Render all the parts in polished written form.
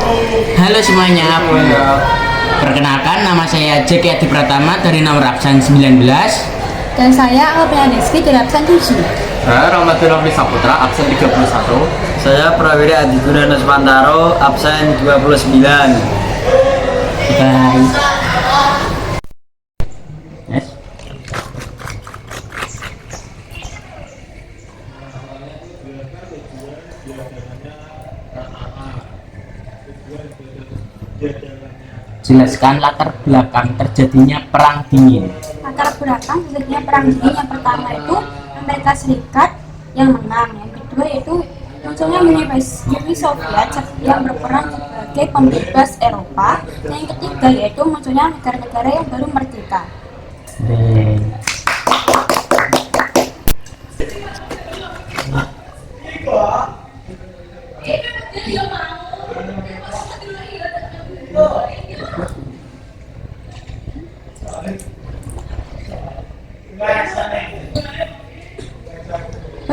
Halo semuanya, perkenalkan nama saya Jeki Adi Pratama dari nomor absen 19. Dan saya Alvina Deski dari absen 7. Saya Rahmatullah Saputra, absen 31. Saya Prawira Adi Guna Nusmantaro, absen 29. Bye. Yes. Jelaskan latar belakang terjadinya Perang Dingin. Latar belakang terjadinya perang dingin yang pertama itu Amerika Serikat yang menang, yang kedua itu munculnya Uni Soviet yang berperan sebagai pembebas Eropa, dan yang ketiga yaitu munculnya negara-negara yang baru merdeka.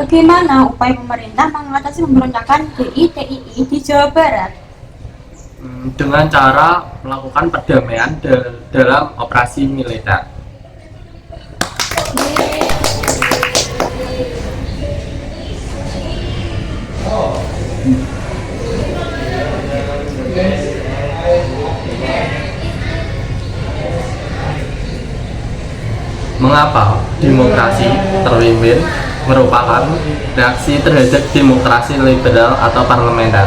Bagaimana upaya pemerintah mengatasi pemberontakan DITII di Jawa Barat? Dengan cara melakukan perdamaian dalam operasi militer. Mengapa demokrasi terpimpin merupakan reaksi terhadap demokrasi liberal atau parlementer?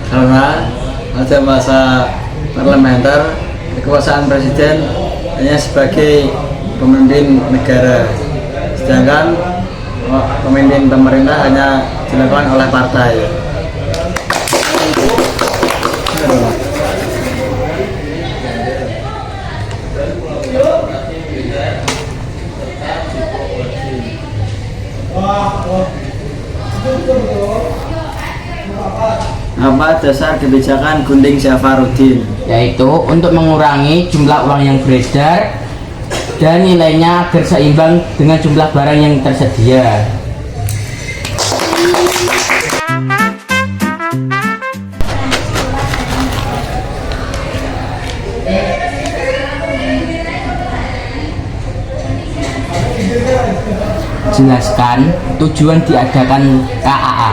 Karena pada masa parlementer, kekuasaan presiden hanya sebagai pemimpin negara, sedangkan pemimpin pemerintah hanya dilakukan oleh partai. Apa dasar kebijakan Gunting Safarudin? Yaitu untuk mengurangi jumlah uang yang beredar dan nilainya agar seimbang dengan jumlah barang yang tersedia. Jelaskan tujuan diadakan KAA.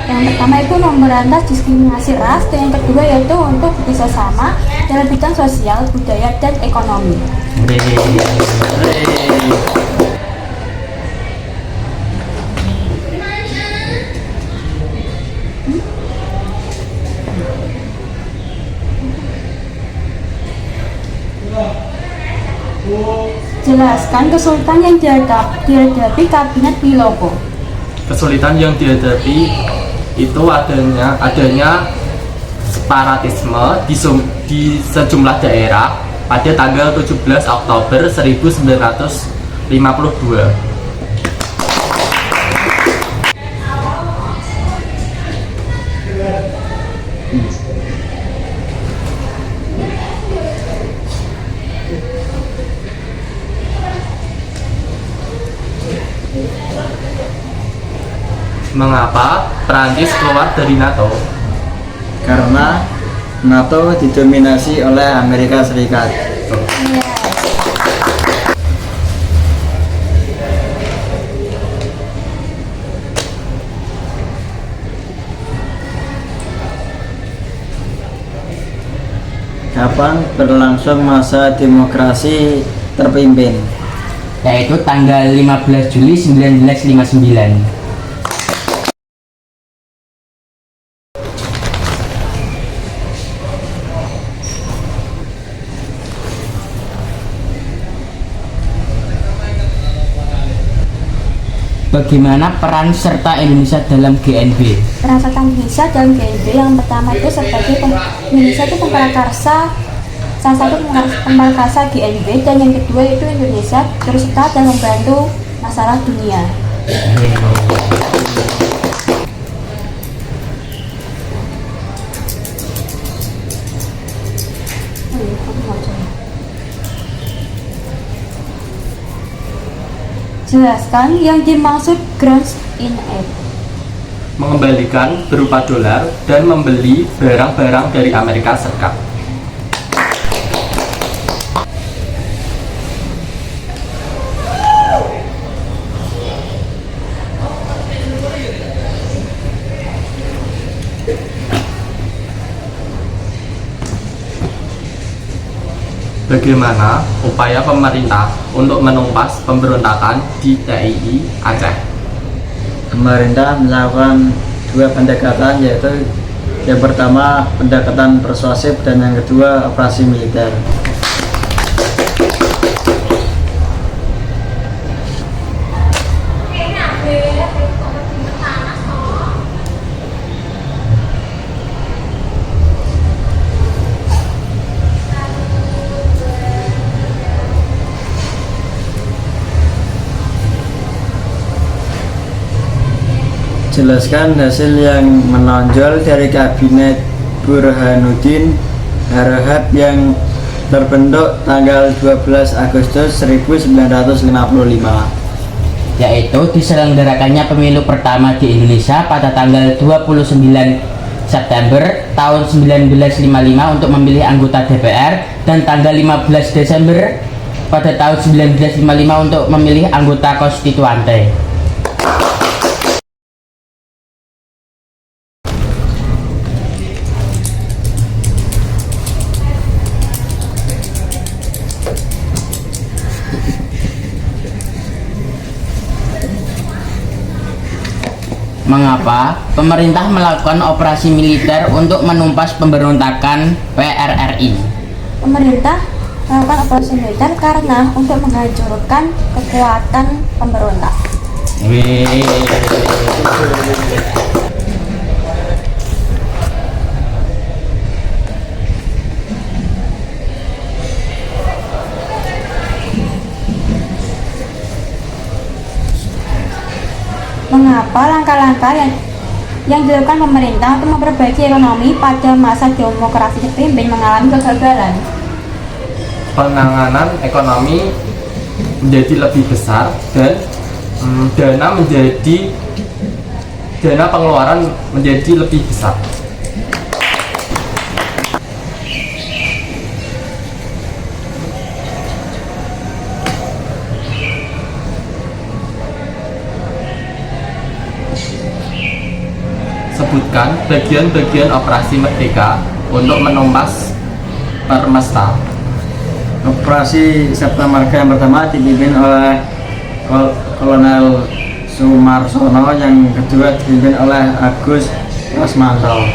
Yang pertama itu memberantas diskriminasi ras, dan yang kedua yaitu untuk bekerjasama dalam bidang sosial, budaya, dan ekonomi. Jelaskan kesulitan yang dihadapi Kabinet Piloko. Kesulitan yang dihadapi itu adanya separatisme di sejumlah daerah pada tanggal 17 Oktober 1952. Mengapa Prancis keluar dari NATO? Karena NATO didominasi oleh Amerika Serikat. Kapan berlangsung masa demokrasi terpimpin? Yaitu tanggal 15 Juli 1959. Bagaimana peran serta Indonesia dalam GNB? Peran serta Indonesia dalam GNB yang pertama itu sebagai Indonesia itu pemprakarsa, salah satu pemprakarsa GNB, dan yang kedua itu Indonesia terus serta dalam membantu masalah dunia. Jelaskan yang dimaksud grounds in aid. mengembalikan berupa dolar dan membeli barang-barang dari Amerika Serikat. Bagaimana upaya pemerintah untuk menumpas pemberontakan di TII Aceh? Pemerintah melakukan dua pendekatan, yaitu yang pertama pendekatan persuasif dan yang kedua operasi militer. Jelaskan hasil yang menonjol dari Kabinet Burhanuddin Harahap yang terbentuk tanggal 12 Agustus 1955, yaitu diselenggarakannya pemilu pertama di Indonesia pada tanggal 29 September tahun 1955 untuk memilih anggota DPR dan tanggal 15 Desember pada tahun 1955 untuk memilih anggota konstituante. Mengapa pemerintah melakukan operasi militer untuk menumpas pemberontakan PRRI? Pemerintah melakukan operasi militer karena untuk menghancurkan kekuatan pemberontak. Mengapa langkah-langkah yang dilakukan pemerintah untuk memperbaiki ekonomi pada masa demokrasi terpimpin mengalami kegagalan? Penanganan ekonomi menjadi lebih besar dan dana pengeluaran menjadi lebih besar. Sebutkan bagian-bagian operasi Merdeka untuk menumpas Permesta. Operasi Sabta Marga yang pertama dipimpin oleh Kolonel Sumarsono, yang kedua dipimpin oleh Agus Rasmanto.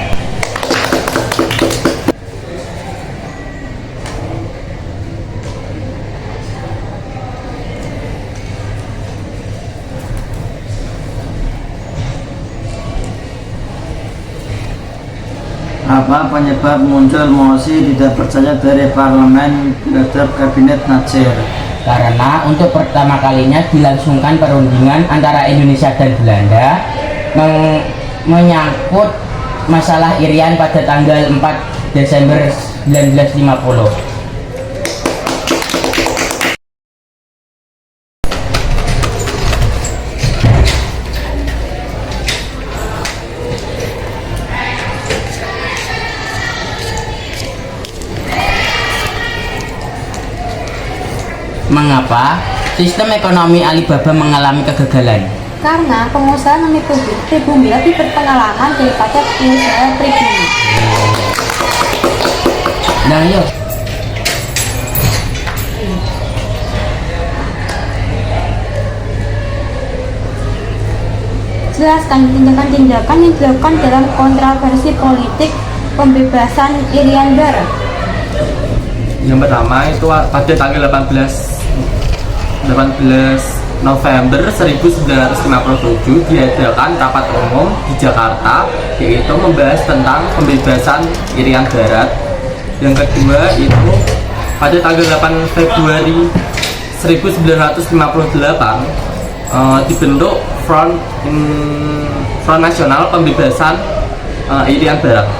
Apa penyebab muncul mosi tidak percaya dari parlemen terhadap kabinet Nasir? Karena untuk pertama kalinya dilangsungkan perundingan antara Indonesia dan Belanda menyangkut masalah Irian pada tanggal 4 Desember 1950. Mengapa sistem ekonomi Alibaba mengalami kegagalan? Karena pengusaha menipu pribumi lebih berpengalaman daripada pengusaha pribumi. Nah, yuk. Jelaskan tindakan-tindakan yang dilakukan dalam kontroversi politik pembebasan Irian Barat. Yang pertama itu pada tanggal 18 November 1957 diadakan rapat umum di Jakarta, yaitu membahas tentang pembebasan Irian Barat. Yang kedua itu pada tanggal 8 Februari 1958 dibentuk Front Nasional Pembebasan Irian Barat.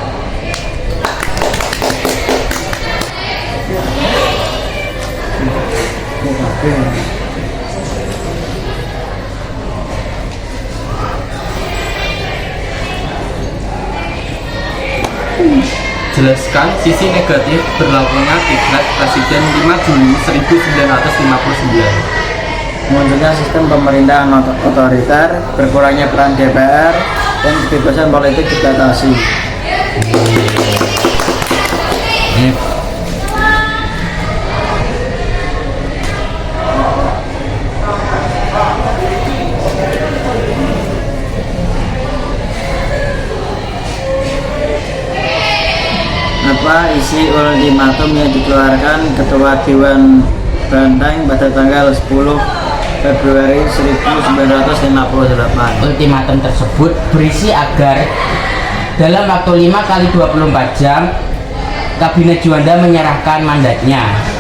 Jelaskan sisi negatif berlakunya Dekret Presiden 5 Juli 1959. Munculnya sistem pemerintahan otoriter, berkurangnya peran DPR, dan kebebasan politik dibatasi. Apa isi ultimatum yang dikeluarkan Ketua Dewan Banteng pada tanggal 10 Februari 1958? Ultimatum tersebut berisi agar dalam waktu 5 kali 24 jam Kabinet Juanda menyerahkan mandatnya.